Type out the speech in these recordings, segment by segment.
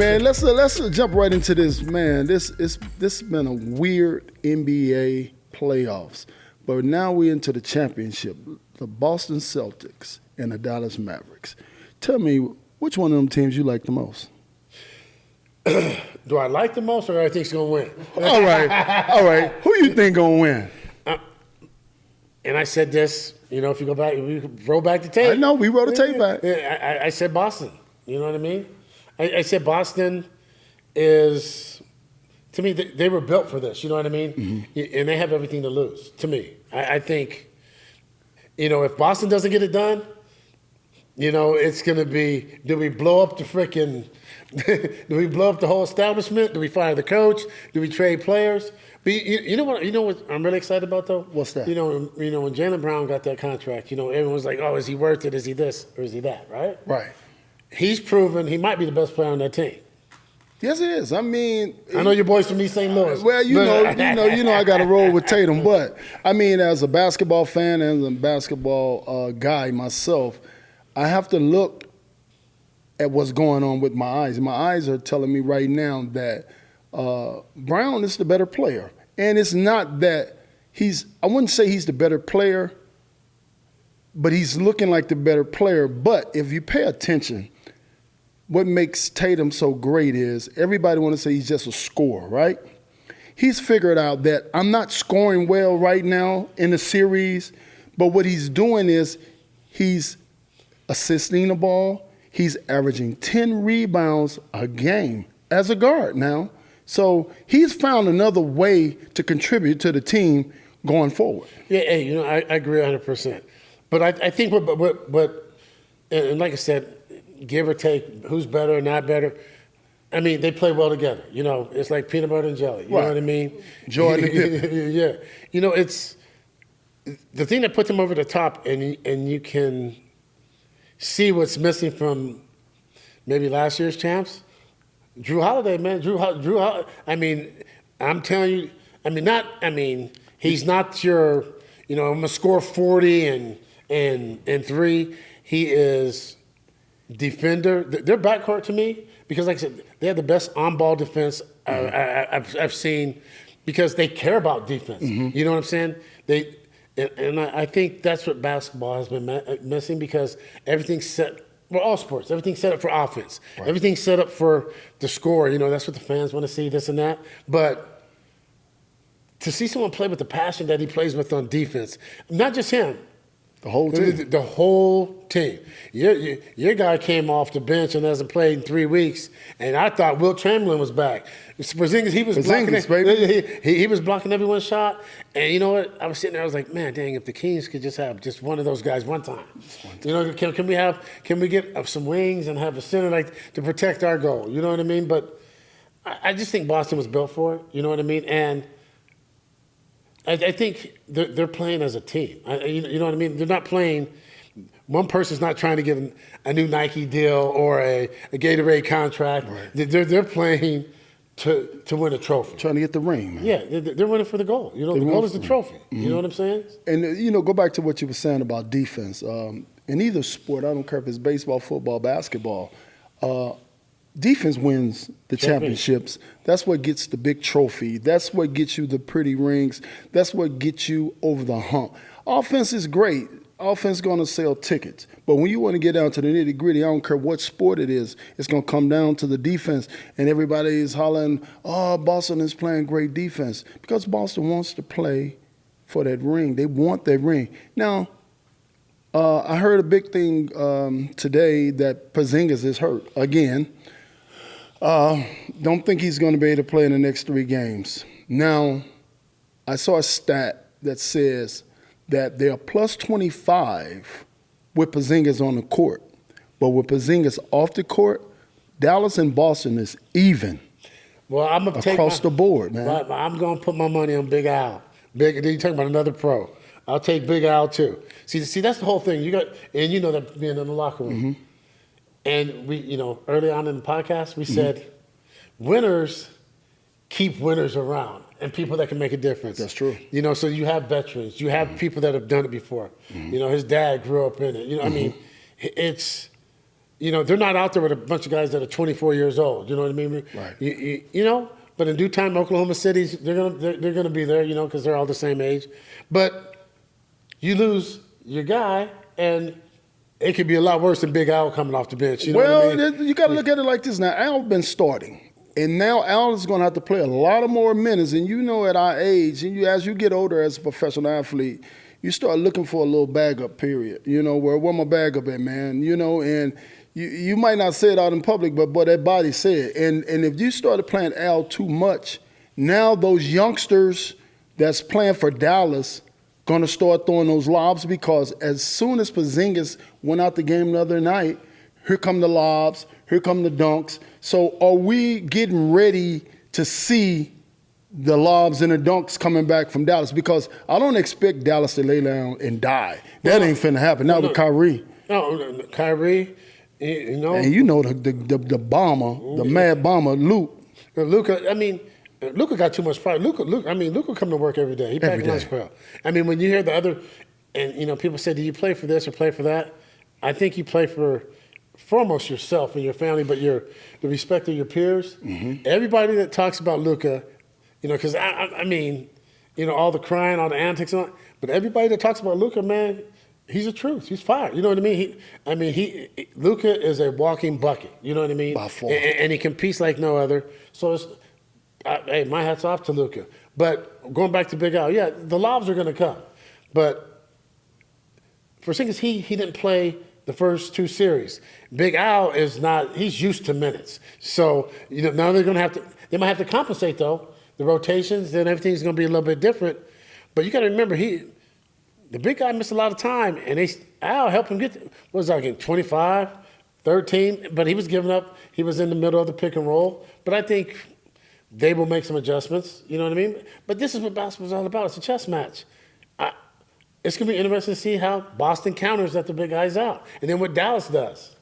man, let's jump right into this, man. This has been a weird NBA playoffs, but now we're into the championship. The Boston Celtics and the Dallas Mavericks. Tell me, which one of them teams you like the most? Do I like the most, or do I think it's gonna win? All right. Who you think gonna win? And I said this, if you go back, we roll back the tape. I know, we rolled the tape back. I said Boston. You know what I mean? I said Boston is, to me, they were built for this. You know what I mean? Mm-hmm. And they have everything to lose. To me, I think, if Boston doesn't get it done, it's going to be, do we blow up the freaking, do we blow up the whole establishment? Do we fire the coach? Do we trade players? But you know what I'm really excited about, though? What's that? When Jaylen Brown got that contract, everyone was like, oh, is he worth it? Is he this or is he that, right? Right. He's proven he might be the best player on that team. Yes, it is. I mean, I know your boys from East St. Louis. Well, you know, I got to roll with Tatum. But I mean, as a basketball fan and a basketball guy myself, I have to look at what's going on with my eyes. My eyes are telling me right now that Brown is the better player, and it's not that I wouldn't say he's the better player, but he's looking like the better player. But if you pay attention, what makes Tatum so great is everybody want to say he's just a scorer, right? He's figured out that I'm not scoring well right now in the series, but what he's doing is he's assisting the ball. He's averaging 10 rebounds a game as a guard now. So he's found another way to contribute to the team going forward. Yeah, hey, I agree 100%. But I think what and like I said, give or take, who's better or not better, I mean, they play well together. It's like peanut butter and jelly. You know what I mean? Jordan and Pippen. Yeah. It's the thing that puts them over the top, and you can see what's missing from maybe last year's champs. Jrue Holiday, man. Jrue. I mean, I'm telling you. He's not your. I'm gonna score 40 and 3. He is defender. Their backcourt to me, because like I said, they have the best on-ball defense I've seen, because they care about defense. Mm-hmm. You know what I'm saying? I think that's what basketball has been missing, because everything's set. Well, all sports, everything's set up for offense. Right. Everything's set up for the score. That's what the fans want to see, this and that. But to see someone play with the passion that he plays with on defense, not just him. The whole team. The whole team. Your guy came off the bench and hasn't played in 3 weeks, and I thought Wilt Chamberlain was back. Porzingis, he was blocking. He was blocking everyone's shot. And you know what? I was sitting there. I was like, man, dang! If the Kings could just have just one of those guys one time. Can we get some wings and have a center to protect our goal? You know what I mean? But I just think Boston was built for it. You know what I mean? And I think they're playing as a team. You know what I mean? They're not playing. One person's not trying to get a new Nike deal or a Gatorade contract. Right. They're playing to win a trophy. Trying to get the ring, man. Yeah, they're winning for the goal. The goal is the trophy. Mm-hmm. You know what I'm saying? And, go back to what you were saying about defense. In either sport, I don't care if it's baseball, football, basketball, defense wins the championships. That's what gets the big trophy. That's what gets you the pretty rings. That's what gets you over the hump. Offense is great. Offense is going to sell tickets. But when you want to get down to the nitty-gritty, I don't care what sport it is, it's going to come down to the defense. And everybody is hollering, oh, Boston is playing great defense. Because Boston wants to play for that ring. They want that ring. Now, I heard a big thing today that Porzingis is hurt again. Don't think he's going to be able to play in the next 3 games. Now, I saw a stat that says that they're plus 25 with Porzingis on the court. But with Porzingis off the court, Dallas and Boston is even. Well, I'm going to across the board, man. I'm going to put my money on Big Al. You're talking about another pro. I'll take Big Al too. See, that's the whole thing. That being in the locker room. Mm-hmm. And we, early on in the podcast, we said winners keep winners around and people that can make a difference. That's true. So you have veterans. You have people that have done it before. Mm-hmm. His dad grew up in it. I mean, they're not out there with a bunch of guys that are 24 years old. You know what I mean? Right. But in due time, Oklahoma City's they're gonna be there. Because they're all the same age. But you lose your guy, and it could be a lot worse than Big Al coming off the bench. You know what I mean? You got to look at it like this now. Al's been starting. And now Al is going to have to play a lot of more minutes. And at our age, and as you get older as a professional athlete, you start looking for a little bag-up period. Where my bag-up at, man? And you might not say it out in public, but that body said. And if you started playing Al too much, now those youngsters that's playing for Dallas going to start throwing those lobs, because as soon as Porzingis went out the game the other night, here come the lobs, here come the dunks. So are we getting ready to see the lobs and the dunks coming back from Dallas? Because I don't expect Dallas to lay down and die. That ain't finna happen. Not with Kyrie. No, Kyrie, And the bomber, the mad bomber, Luka, Luka got too much pride. Luka come to work every day. He packed lunch pail. When you hear the other, and people say, do you play for this or play for that? I think you play for foremost yourself and your family, but the respect of your peers. Mm-hmm. Everybody that talks about Luka, because all the crying, all the antics on, but everybody that talks about Luka, man, he's the truth. He's fire. You know what I mean? Luka is a walking bucket. You know what I mean? By far. And he competes like no other. So hey, my hat's off to Luka. But going back to Big Al, yeah, the lobs are going to come. But for Porzingis, he didn't play the first two series. Big Al is not, he's used to minutes. So, now they might have to compensate though. The rotations, then everything's going to be a little bit different. But you got to remember, the big guy missed a lot of time, and Al helped him get, 25, 13, but he was giving up. He was in the middle of the pick and roll. But I think they will make some adjustments, you know what I mean? But this is what basketball's all about. It's a chess match. It's going to be interesting to see how Boston counters that the big guy's out, and then what Dallas does.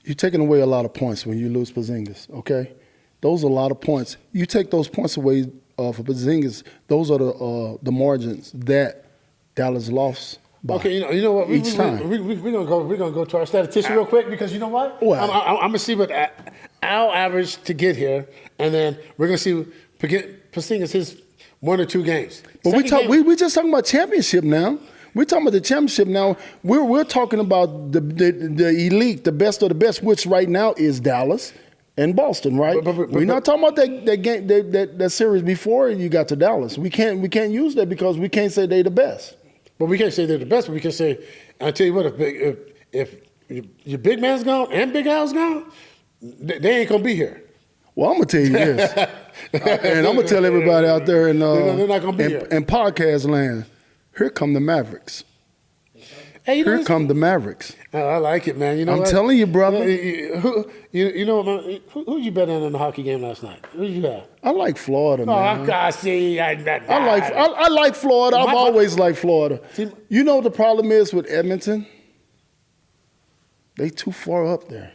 You're taking away a lot of points when you lose Porzingis, okay? Those are a lot of points. You take those points away for Porzingis, those are the margins that Dallas lost by. Okay, you know what? Each time. We're gonna go to our statistician real quick, because you know what? Well, I'm gonna see what Al averaged to get here, and then we're gonna see Porzingis his 1 or 2 games. But we just talking about championship now. We're talking about the championship now. We're talking about the elite, the best of the best, which right now is Dallas and Boston, right? We're not talking about that game, that series before you got to Dallas. We can't use that because we can't say they're the best. But we can't say they're the best. But we can say, I tell you what, if your big man's gone and Big Al's gone, they ain't gonna be here. Well, I'm gonna tell you this, and I'm gonna tell everybody out there in they're not gonna be here. In podcast land. Here come the Mavericks. Hey, Here come the Mavericks. I like it, man. I'm telling you, brother. Who you bet on in the hockey game last night? Who you have? I like Florida, man. Oh, see, I like Florida. I've always liked Florida. You know what the problem is with Edmonton? They too far up there.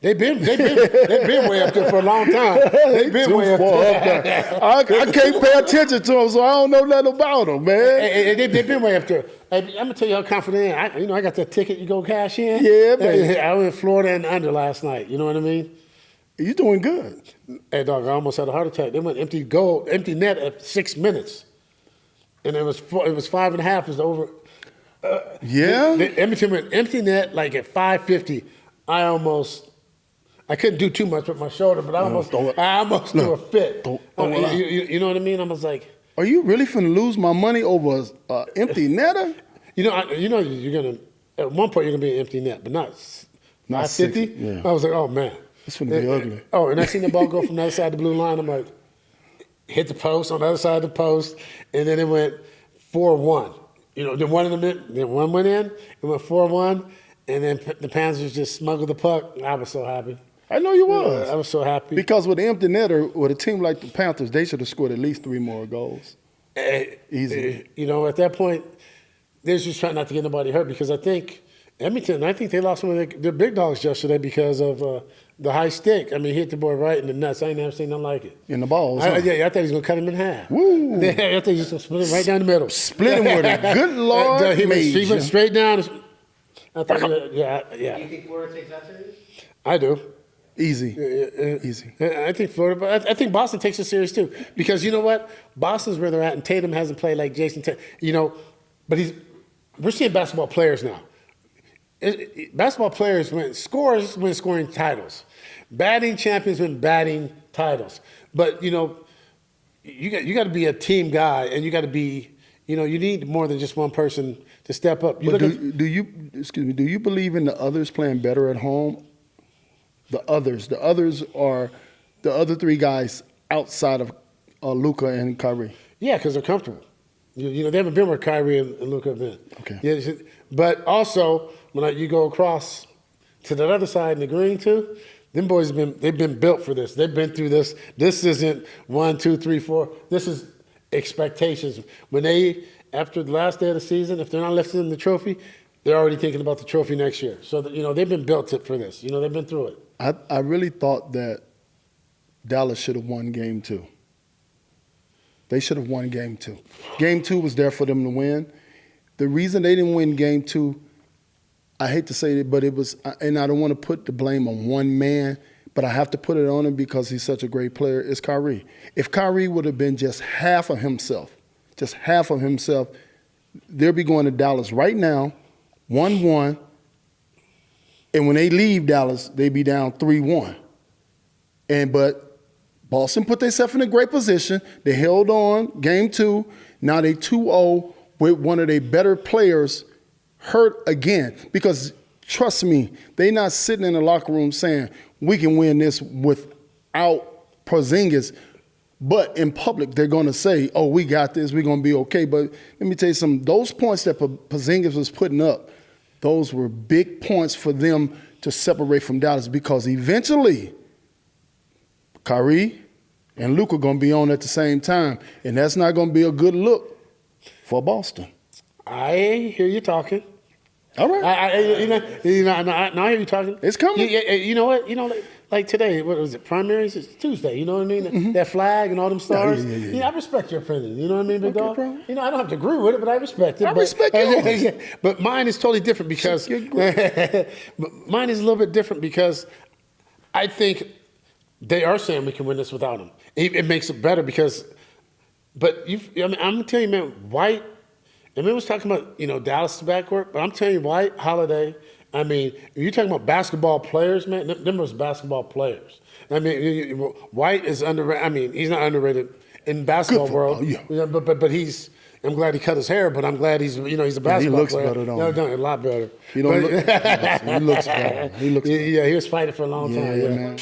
They've been way up there for a long time. They've been way up there. I can't pay attention to them, so I don't know nothing about them, man. They've been way up there. I'm gonna tell you how confident I am. I got that ticket. You go cash in. Yeah, man. I went Florida and under last night. You know what I mean? You're doing good. Hey, dog, I almost had a heart attack. They went empty net at 6 minutes, and it was 5.5. It was over. Edmonton went empty net like at 5:50. I couldn't do too much with my shoulder, but I almost threw a fit. You know what I mean? I was like, "Are you really finna lose my money over an empty netter?" You're gonna at one point you're gonna be an empty net, but not 50. Yeah. I was like, oh man, it's gonna be ugly. Oh, and I seen the ball go from the other side of the blue line. I'm like, hit the post on the other side of the post, and then it went 4-1. Then one went in. It went 4-1, and then the Panthers just smuggled the puck. I was so happy. I know you was. I was so happy. Because with the empty netter, with a team like the Panthers, they should have scored at least 3 more goals. Easily. At that point, they're just trying not to get nobody hurt, because I think Edmonton, they lost one of their big dogs yesterday because of the high stick. He hit the boy right in the nuts. I ain't never seen nothing like it. In the balls, I thought he was going to cut him in half. Woo! I thought he was going to split him right down the middle. Split him with a good Lord He went straight down. I thought, yeah. Do you think Florida takes that series? I do. Easy. I think Florida, but I think Boston takes it serious too. Because you know what? Boston's where they're at, and Tatum hasn't played like Jayson. But we're seeing basketball players now. Basketball players scores win scoring titles. Batting champions win batting titles. But you got to be a team guy, and you got to be. You need more than just one person to step up. Do you believe in the others playing better at home? The others are the other three guys outside of Luka and Kyrie. Yeah, because they're comfortable. They haven't been where Kyrie and Luka have been. Okay. Yeah, but also when you go across to the other side in the green too, them boys they've been built for this. They've been through this. This isn't 1, 2, 3, 4. This is expectations. When after the last day of the season, if they're not lifting the trophy, they're already thinking about the trophy next year. So they've been built for this. They've been through it. I really thought that Dallas should have won Game 2. They should have won Game 2. Game 2 was there for them to win. The reason they didn't win Game 2, I hate to say it, but it was, and I don't want to put the blame on one man, but I have to put it on him because he's such a great player, is Kyrie. If Kyrie would have been just half of himself, they'll be going to Dallas right now, 1-1, and when they leave Dallas, they be down 3-1. But Boston put themselves in a great position. They held on, Game 2. Now they 2-0 with one of their better players hurt again. Because trust me, they not sitting in the locker room saying, we can win this without Porzingis. But in public, they're going to say, oh, we got this, we're going to be okay. But let me tell you something, those points that Porzingis was putting up, those were big points for them to separate from Dallas because eventually Kyrie and Luka are going to be on at the same time, and that's not going to be a good look for Boston. I hear you talking. All right. I hear you talking. It's coming. You know what? Like today, what was it? Primaries? It's Tuesday. You know what I mean? Mm-hmm. That flag and all them stars. Yeah. I respect your opinion. You know what I mean, big dog? Bro. I don't have to agree with it, but I respect it. I respect yours. But mine is totally different because mine is a little bit different because I think they are saying we can win this without him. It makes it better because. But I'm gonna tell you, man, White. And we was talking about Dallas' backcourt, but I'm telling you, White, Holiday. I mean, if you're talking about basketball players, man, them was basketball players. I mean, White is underrated. I mean, he's not underrated in basketball world. Yeah. But he's. I'm glad he cut his hair, but I'm glad he's a basketball player. He looks better, though. A lot better. He looks better. He looks better. Yeah, he was fighting for a long time. Yeah, man.